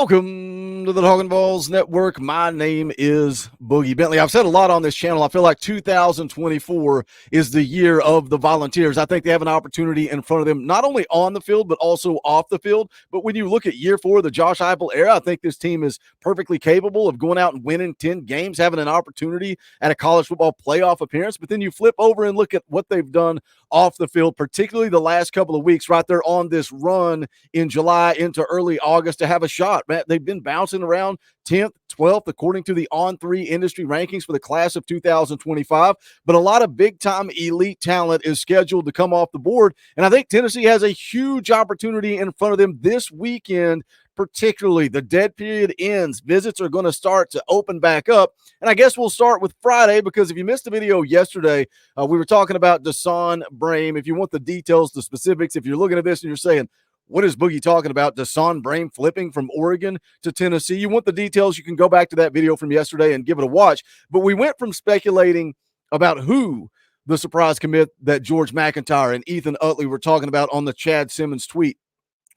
Welcome to the Talkin VAWLS Network. My name is Boogie Bentley. I've said a lot on this channel. I feel like 2024 is the year of the Volunteers. I think they have an opportunity in front of them, not only on the field, but also off the field. But when you look at year 4 of the Josh Heupel era, I think this team is perfectly capable of going out and winning 10 games, having an opportunity at a college football playoff appearance. But then you flip over and look at what they've done off the field, particularly the last couple of weeks, right there on this run in July into early August to have a shot. Man, they've been bouncing around 10th, 12th, according to the On3 industry rankings for the class of 2025. But a lot of big-time elite talent is scheduled to come off the board. And I think Tennessee has a huge opportunity in front of them this weekend. Particularly, the dead period ends. Visits are going to start to open back up. And I guess we'll start with Friday, because if you missed the video yesterday, we were talking about Daan Brain. If you want the details, the specifics, if you're looking at this and you're saying, what is Boogie talking about? Daan Brain flipping from Oregon to Tennessee. You want the details, you can go back to that video from yesterday and give it a watch. But we went from speculating about who the surprise commit that George McIntyre and Ethan Utley were talking about on the Chad Simmons tweet.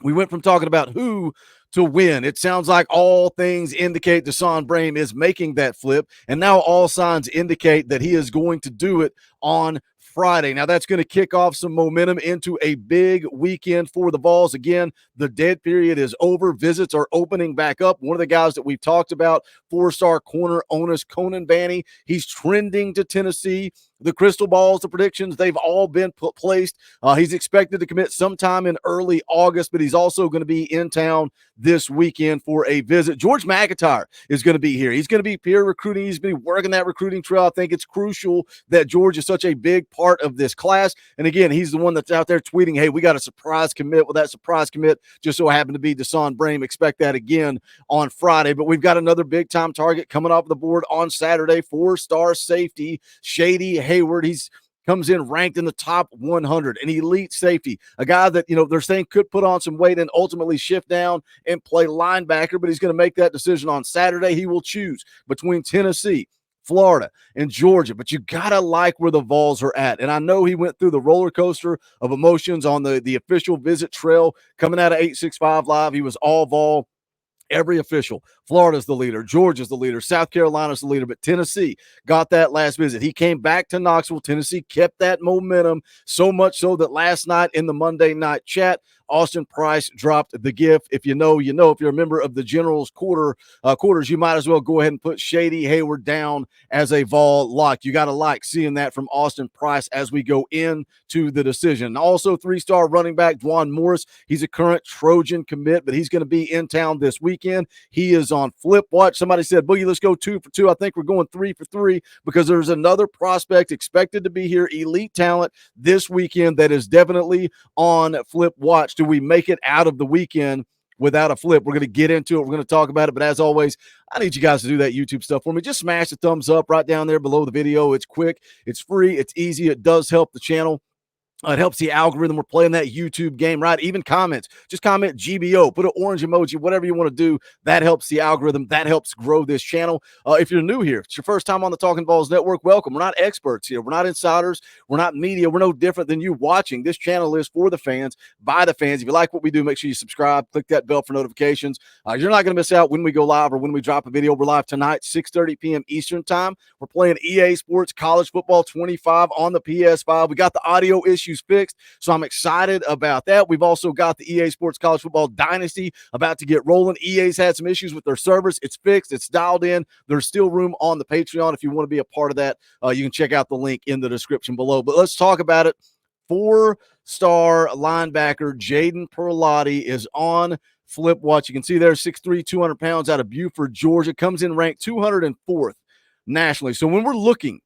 We went from talking about who to win. It sounds like all things indicate Daan Brain is making that flip, and now all signs indicate that he is going to do it on Friday. Now, that's going to kick off some momentum into a big weekend for the Vols. Again, the dead period is over. Visits are opening back up. One of the guys that we've talked about, 4-star corner Onus Conan Banny, he's trending to Tennessee. The crystal balls, the predictions, they've all been placed. He's expected to commit sometime in early August, but he's also going to be in town this weekend for a visit. George McIntyre is going to be here. He's going to be peer recruiting. He's been working that recruiting trail. I think it's crucial that George is such a big part of this class. And again, he's the one that's out there tweeting, hey, we got a surprise commit. Well, that surprise commit just so happened to be Daan Brain. Expect that again on Friday. But we've got another big-time target coming off the board on Saturday, 4-star safety, Shady Hayward. He's comes in ranked in the top 100, an elite safety, a guy that, they're saying could put on some weight and ultimately shift down and play linebacker, but he's going to make that decision on Saturday. He will choose between Tennessee, Florida, and Georgia, but you got to like where the Vols are at. And I know he went through the roller coaster of emotions on the official visit trail coming out of 865 Live. He was all Vol. Every official. Florida's the leader. Georgia's the leader. South Carolina's the leader. But Tennessee got that last visit. He came back to Knoxville. Tennessee kept that momentum, so much so that last night in the Monday night chat, Austin Price dropped the gift. If you know, you know. If you're a member of the General's quarters, you might as well go ahead and put Shady Hayward down as a Vol lock. You got to like seeing that from Austin Price as we go into the decision. Also, 3-star running back Dwan Morris. He's a current Trojan commit, but he's going to be in town this weekend. He is on flip watch. Somebody said, Boogie, let's go 2 for 2. I think we're going 3 for 3 because there's another prospect expected to be here, elite talent this weekend that is definitely on flip watch. Do we make it out of the weekend without a flip? We're going to get into it. We're going to talk about it. But as always, I need you guys to do that YouTube stuff for me. Just smash the thumbs up right down there below the video. It's quick. It's free. It's easy. It does help the channel. It helps the algorithm. We're playing that YouTube game, right? Even comments. Just comment GBO. Put an orange emoji, whatever you want to do. That helps the algorithm. That helps grow this channel. If you're new here, it's your first time on the Talkin VAWLS Network, welcome. We're not experts here. We're not insiders. We're not media. We're no different than you watching. This channel is for the fans, by the fans. If you like what we do, make sure you subscribe. Click that bell for notifications. You're not going to miss out when we go live or when we drop a video. We're live tonight, 6:30 p.m. Eastern time. We're playing EA Sports College Football 25 on the PS5. We got the audio issues fixed, so I'm excited about that. We've also got the EA Sports College Football Dynasty about to get rolling. EA's had some issues with their servers. It's fixed. It's dialed in. There's still room on the Patreon. If you want to be a part of that, you can check out the link in the description below. But let's talk about it. 4-star linebacker Jaden Perotti is on flip watch. You can see there, 6'3", 200 pounds out of Buford, Georgia. Comes in ranked 204th nationally. So when we're looking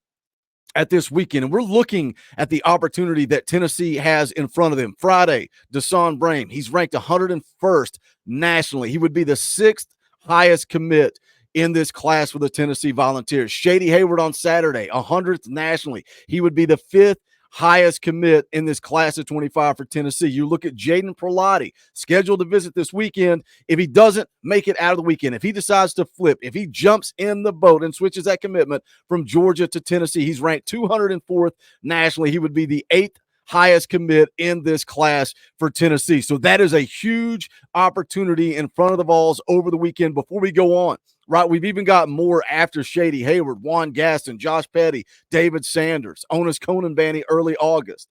at this weekend, and we're looking at the opportunity that Tennessee has in front of them. Friday, Daan Brain, he's ranked 101st nationally. He would be the 6th highest commit in this class for the Tennessee Volunteers. Shady Hayward on Saturday, 100th nationally. He would be the 5th highest commit in this class of 25 for Tennessee. You look at Jaden Perotti, scheduled to visit this weekend. If he doesn't make it out of the weekend, if he decides to flip, if he jumps in the boat and switches that commitment from Georgia to Tennessee, he's ranked 204th nationally. He would be the 8th highest commit in this class for Tennessee. So that is a huge opportunity in front of the Vols over the weekend. Before we go on, right, we've even got more after Shady Hayward, Juan Gaston, Josh Petty, David Sanders, Onis Conanbanny early August.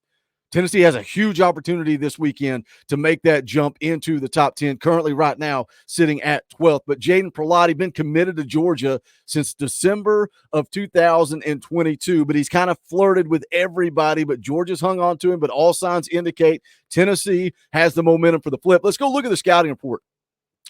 Tennessee has a huge opportunity this weekend to make that jump into the top 10, currently right now sitting at 12th. But Jaden Perotti been committed to Georgia since December of 2022, but he's kind of flirted with everybody, but Georgia's hung on to him, but all signs indicate Tennessee has the momentum for the flip. Let's go look at the scouting report.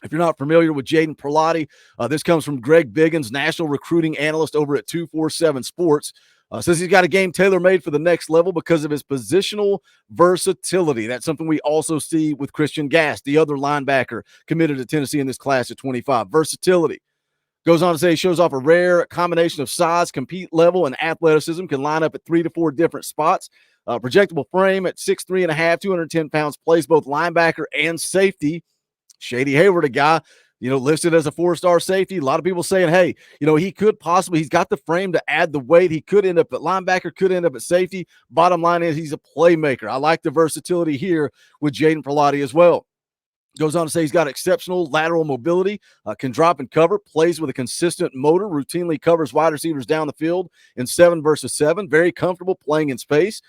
If you're not familiar with Jaden Perotti, this comes from Greg Biggins, national recruiting analyst over at 247 Sports. Says he's got a game tailor-made for the next level because of his positional versatility. That's something we also see with Christian Gass, the other linebacker committed to Tennessee in this class at 25. Versatility. Goes on to say he shows off a rare combination of size, compete level, and athleticism, can line up at 3 to 4 different spots. Projectable frame at 6'3.5", 210 pounds, plays both linebacker and safety. Shady Hayward, a guy, listed as a 4-star safety. A lot of people saying, hey, he could possibly, he's got the frame to add the weight. He could end up at linebacker, could end up at safety. Bottom line is he's a playmaker. I like the versatility here with Jaden Perotti as well. Goes on to say he's got exceptional lateral mobility, can drop and cover, plays with a consistent motor, routinely covers wide receivers down the field in 7 versus 7, very comfortable playing in space,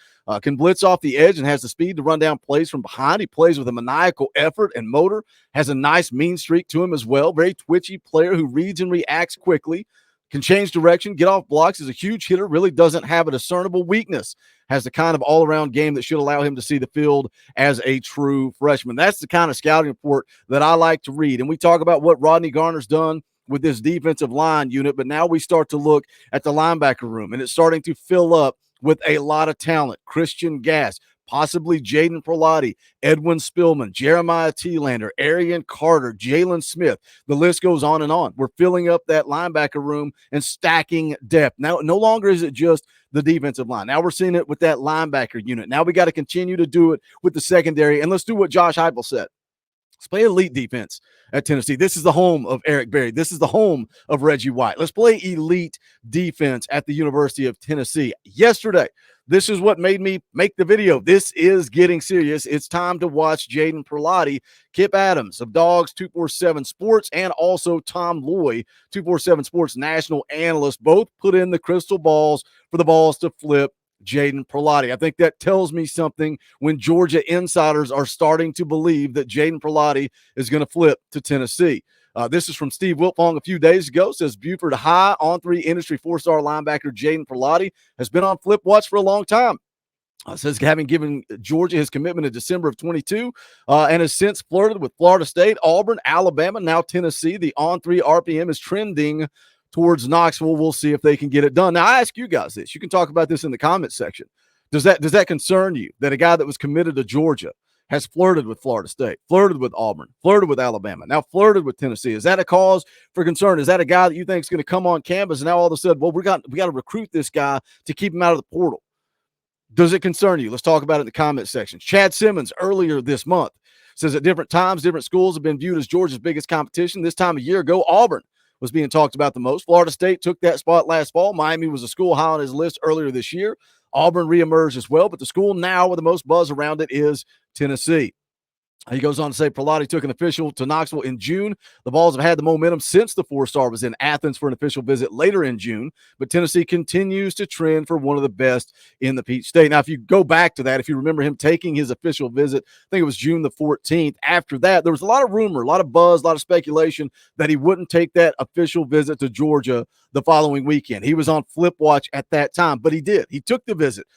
can blitz off the edge and has the speed to run down plays from behind. He plays with a maniacal effort and motor, has a nice mean streak to him as well, very twitchy player who reads and reacts quickly, can change direction, get off blocks, is a huge hitter, really doesn't have a discernible weakness, has the kind of all-around game that should allow him to see the field as a true freshman. That's the kind of scouting report that I like to read. And we talk about what Rodney Garner's done with this defensive line unit, but now we start to look at the linebacker room, and it's starting to fill up with a lot of talent. Christian Gass, possibly Jaden Perotti, Edwin Spillman, Jeremiah Thielander, Arian Carter, Jalen Smith. The list goes on and on. We're filling up that linebacker room and stacking depth. Now, no longer is it just the defensive line. Now we're seeing it with that linebacker unit. Now we got to continue to do it with the secondary, and let's do what Josh Heupel said. Let's play elite defense at Tennessee. This is the home of Eric Berry. This is the home of Reggie White. Let's play elite defense at the University of Tennessee. Yesterday, this is what made me make the video. This is getting serious. It's time to watch Jaden Perotti. Kip Adams of Dogs 247 Sports and also Tom Loy, 247 Sports national analyst, both put in the crystal balls for the Vols to flip Jaden Perotti. I think that tells me something when Georgia insiders are starting to believe that Jaden Perotti is going to flip to Tennessee. This is from Steve Wiltfong a few days ago. Says Buford High on-3 industry 4-star linebacker Jaden Perotti has been on flip watch for a long time. Says having given Georgia his commitment in December of 22 and has since flirted with Florida State, Auburn, Alabama, now Tennessee. The on-3 RPM is trending towards Knoxville. We'll see if they can get it done. Now, I ask you guys this. You can talk about this in the comment section. Does that concern you that a guy that was committed to Georgia has flirted with Florida State, flirted with Auburn, flirted with Alabama, now flirted with Tennessee? Is that a cause for concern? Is that a guy that you think is going to come on campus and now all of a sudden, well, we got to recruit this guy to keep him out of the portal? Does it concern you? Let's talk about it in the comment section. Chad Simmons earlier this month says at different times, different schools have been viewed as Georgia's biggest competition. This time a year ago, Auburn was being talked about the most. Florida State took that spot last fall. Miami was a school high on his list earlier this year. Auburn reemerged as well, but the school now with the most buzz around it is Tennessee. He goes on to say Perotti took an official to Knoxville in June. The Vols have had the momentum since the 4-star was in Athens for an official visit later in June, but Tennessee continues to trend for one of the best in the Peach State. Now, if you go back to that, if you remember him taking his official visit, I think it was June the 14th. After that, there was a lot of rumor, a lot of buzz, a lot of speculation that he wouldn't take that official visit to Georgia the following weekend. He was on flip watch at that time, but he did. He took the visit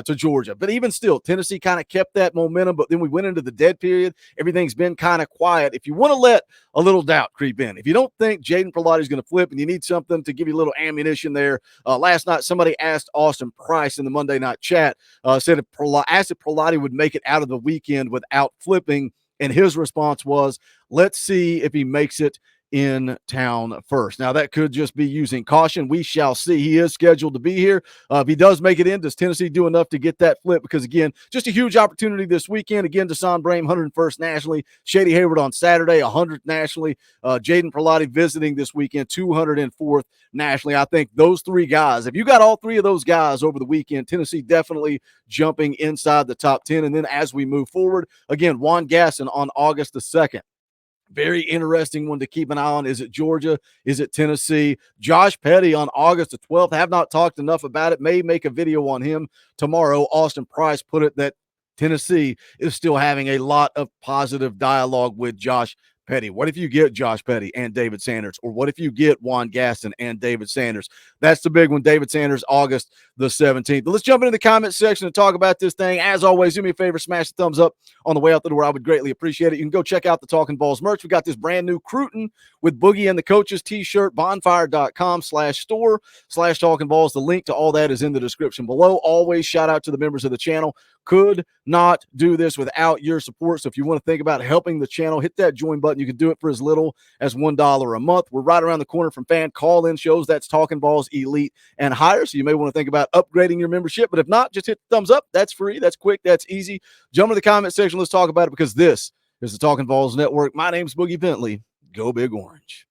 to Georgia. But even still, Tennessee kind of kept that momentum, but then we went into the dead period. Everything's been kind of quiet. If you want to let a little doubt creep in, if you don't think Jaden Perotti is going to flip and you need something to give you a little ammunition there, last night somebody asked Austin Price in the Monday night chat, said if Perotti would make it out of the weekend without flipping, and his response was, let's see if he makes it in town first. Now, that could just be using caution. We shall see. He is scheduled to be here. If he does make it in, does Tennessee do enough to get that flip? Because, again, just a huge opportunity this weekend. Again, Daan Brain, 101st nationally. Shady Hayward on Saturday, 100th nationally. Jaden Perotti visiting this weekend, 204th nationally. I think those three guys, if you got all three of those guys over the weekend, Tennessee definitely jumping inside the top 10. And then as we move forward, again, Juan Gasson on August the 2nd. Very interesting one to keep an eye on. Is it Georgia? Is it Tennessee? Josh Petty on August the 12th. Have not talked enough about it. May make a video on him tomorrow. Austin Price put it that Tennessee is still having a lot of positive dialogue with Josh Petty. What if you get Josh Petty and David Sanders? Or what if you get Juan Gaston and David Sanders? That's the big one. David Sanders, August the 17th. But let's jump into the comment section and talk about this thing. As always, do me a favor, smash the thumbs up on the way out the door. I would greatly appreciate it. You can go check out the Talkin VAWLS merch. We got this brand new Cruton with Boogie and the Coaches t-shirt, bonfire.com/store/Talkin VAWLS. The link to all that is in the description below. Always shout out to the members of the channel. Could not do this without your support. So if you want to think about helping the channel, hit that join button. You can do it for as little as $1 a month. We're right around the corner from fan call-in shows. That's Talkin VAWLS Elite and higher. So you may want to think about upgrading your membership. But if not, just hit the thumbs up. That's free. That's quick. That's easy. Jump in the comment section. Let's talk about it because this is the Talkin VAWLS Network. My name's Boogie Bentley. Go Big Orange.